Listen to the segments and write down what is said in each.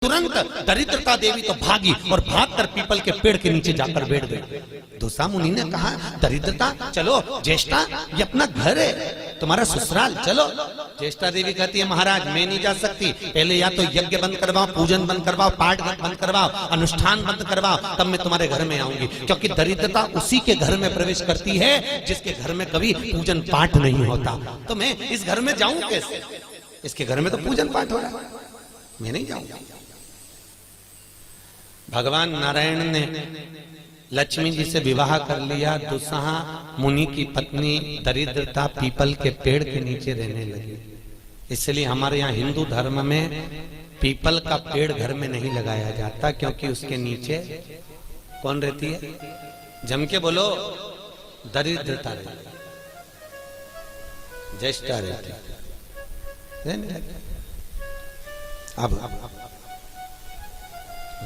तुरंत दरिद्रता देवी तो भागी और भागकर पीपल के पेड़ के नीचे जाकर बैठ गई। दूसरा मुनि ने कहा, दरिद्रता चलो, ज्येष्ठा ये अपना घर है, तुम्हारा ससुराल, चलो। ज्येष्ठा देवी कहती है, महाराज मैं नहीं जा सकती, पहले या तो यज्ञ बंद करवाओ, पूजन बंद करवाओ, पाठ बंद करवाओ, अनुष्ठान बंद करवाओ, तब मैं तुम्हारे घर में आऊंगी। क्योंकि दरिद्रता उसी के घर में प्रवेश करती है जिसके घर में कभी पूजन पाठ नहीं होता। तो मैं इस घर में जाऊं कैसे? इसके घर में तो पूजन पाठ हो रहा है, मैं नहीं जाऊंगा। भगवान नारायण ने लक्ष्मी जी से विवाह कर लिया। दुस्सहा मुनि की पत्नी दरिद्रता पीपल के पेड़ के नीचे रहने लगी। इसलिए हमारे यहाँ हिंदू धर्म में पीपल का पेड़ घर में नहीं लगाया जाता, क्योंकि उसके नीचे कौन रहती है? जम के बोलो, दरिद्रता रहती, ज्येष्ठा रहती। अब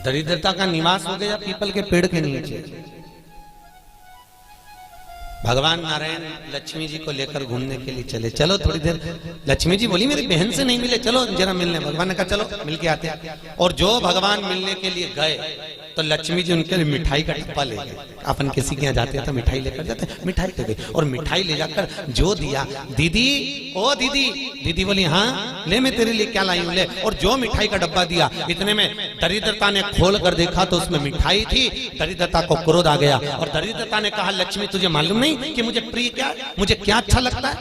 दरिद्रता का निवास हो गया पीपल के पेड़ के नीचे। भगवान नारायण लक्ष्मी जी को लेकर घूमने के लिए चले। चलो थोड़ी देर। लक्ष्मी जी बोली, मेरी बहन से नहीं मिले, चलो जरा मिलने। भगवान ने कहा चलो मिलके आते हैं। और जो भगवान मिलने के लिए गए तो लक्ष्मी जी उनके लिए मिठाई का डब्बा ले गए। अपन किसी के यहाँ जाते हैं तो मिठाई लेकर जाते हैं, मिठाई ले गए और मिठाई ले जाकर जो दिया, दीदी ओ दीदी, दीदी बोली हाँ ले, मैं तेरे लिए क्या लाई हूं, ले। और जो मिठाई का डब्बा दिया, इतने में दरिद्रता ने खोल कर देखा तो उसमें मिठाई थी। दरिद्रता को क्रोध आ गया और दरिद्रता ने कहा, लक्ष्मी तुझे मालूम नहीं कि मुझे प्रिय क्या, मुझे क्या अच्छा लगता है?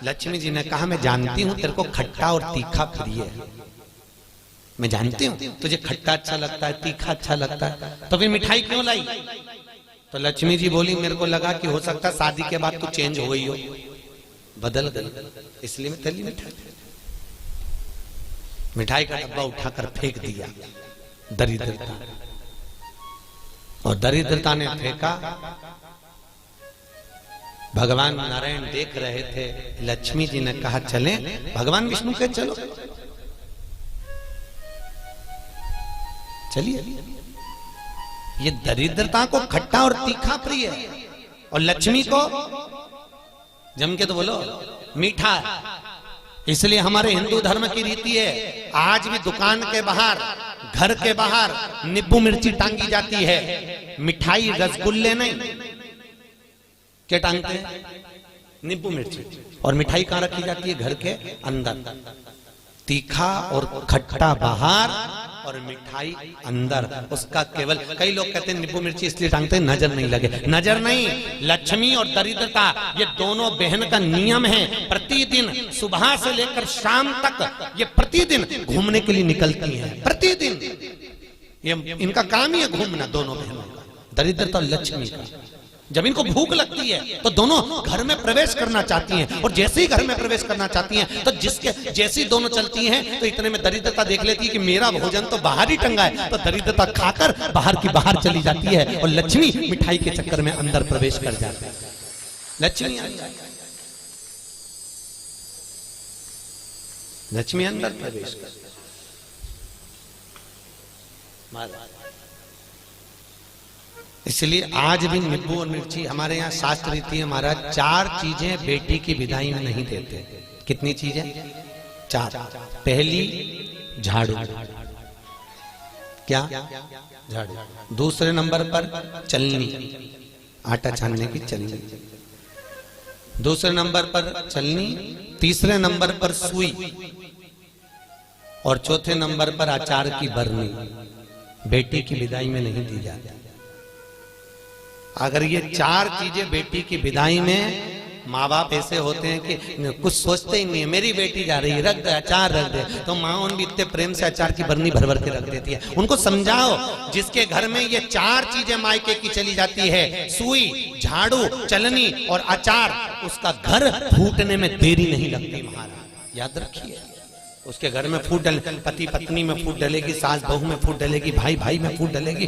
लक्ष्मी जी ने कहा, मैं जानती हूँ तेरे को खट्टा और तीखा प्रिय है, मैं जानती हूँ तुझे खट्टा अच्छा लगता है, तीखा अच्छा लगता है, तो फिर मिठाई क्यों लाई? तो लक्ष्मी जी बोली, मेरे को लगा कि हो सकता है शादी के बाद तू चेंज हो गई हो, बदल गई, इसलिए मैं तेरी मिठाई। मिठाई का डब्बा उठाकर फेंक दिया दरिद्रता, और दरिद्रता ने फेंका। भगवान नारायण देख रहे थे। लक्ष्मी जी ने कहा चलें। भगवान विष्णु के चलो, चलिए। ये दरिद्रता को खट्टा और तीखा प्रिय है और लक्ष्मी को जम के तो बोलो मीठा। इसलिए हमारे हिंदू धर्म की रीति है, आज भी दुकान के बाहर, घर के बाहर नींबू मिर्ची टांगी जाती है। मिठाई रसगुल्ले नहीं, क्या टांगते हैं? नींबू मिर्ची। और मिठाई कहां रखी जाती है? घर के अंदर। तीखा और खट्टा बाहर और मिठाई अंदर। उसका केवल, कई लोग कहते हैं नींबू मिर्ची इसलिए टांगते हैं नजर नहीं लगे। नजर नहीं, लक्ष्मी और दरिद्रता ये दोनों बहन का नियम है। प्रतिदिन सुबह से लेकर शाम तक ये प्रतिदिन घूमने के लिए निकलती हैं। प्रतिदिन ये इनका काम ही है घूमना, दोनों बहनों का, दरिद्रता और लक्ष्मी का। जब इनको भूख लगती है तो दोनों घर में प्रवेश करना चाहती हैं, और जैसे ही घर में प्रवेश करना चाहती हैं तो जिसके जैसी दोनों चलती हैं तो इतने में दरिद्रता देख लेती है कि मेरा भोजन तो बाहर ही टंगा है, तो दरिद्रता खाकर बाहर की बाहर चली जाती है और लक्ष्मी मिठाई के चक्कर में अंदर प्रवेश कर जाती है। लक्ष्मी लक्ष्मी अंदर प्रवेश कर। इसलिए आज भी नींबू और मिर्ची हमारे यहाँ शास्त्र रीति है महाराज, 4 चीजें बेटी की विदाई में नहीं देते। कितनी चीजें? 4। पहली झाड़ू, क्या? झाड़ू। दूसरे नंबर पर चलनी, आटा छानने की चलनी। दूसरे नंबर पर चलनी, तीसरे नंबर पर सुई, और चौथे नंबर पर अचार की बरनी। बेटी की विदाई में नहीं दी जाती। अगर ये 4 चीजें बेटी की विदाई में, माँ बाप ऐसे होते हैं कि कुछ सोचते ही नहीं है, मेरी बेटी जा रही है, रख दे अचार रख दे, तो माँ उन भी इतने प्रेम से अचार की बरनी भर भर के रख देती है। उनको समझाओ, जिसके घर में ये 4 चीजें मायके की चली जाती है, सुई, झाड़ू, चलनी और अचार, उसका घर फूटने में देरी नहीं लगती महाराज, याद रखिए। उसके घर में फूट डले, पति पत्नी में फूट डलेगी, सास बहू में फूट डलेगी, भाई भाई में फूट डलेगी।